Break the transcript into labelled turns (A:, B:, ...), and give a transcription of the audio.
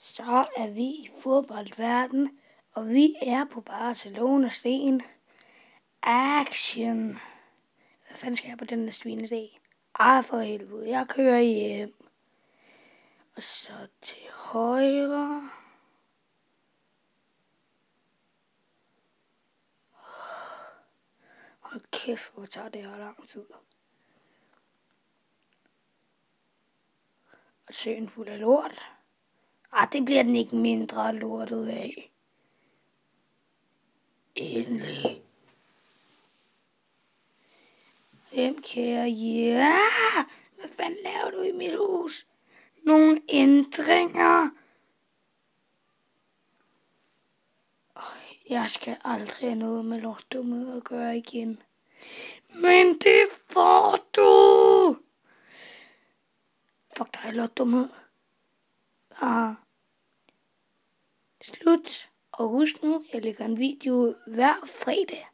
A: Så er vi i fodboldverden, og vi er på Barcelona-sten. Action! Hvad fanden skal jeg på den der svinesten? Ej, for helvede, jeg kører hjem. Og så til højre. Hold kæft, hvor tager det her lang tid. Og søen fuld af lort. Det bliver den ikke mindre lortet af. Endelig. Hvem kære? Ja! Hvad fanden laver du i mit hus? Nogle ændringer. Jeg skal aldrig have noget med lortdumhed at gøre igen. Men det får du! Fuck dig, lortdumhed. Slut. Og husk nu, jeg lægger en video hver fredag.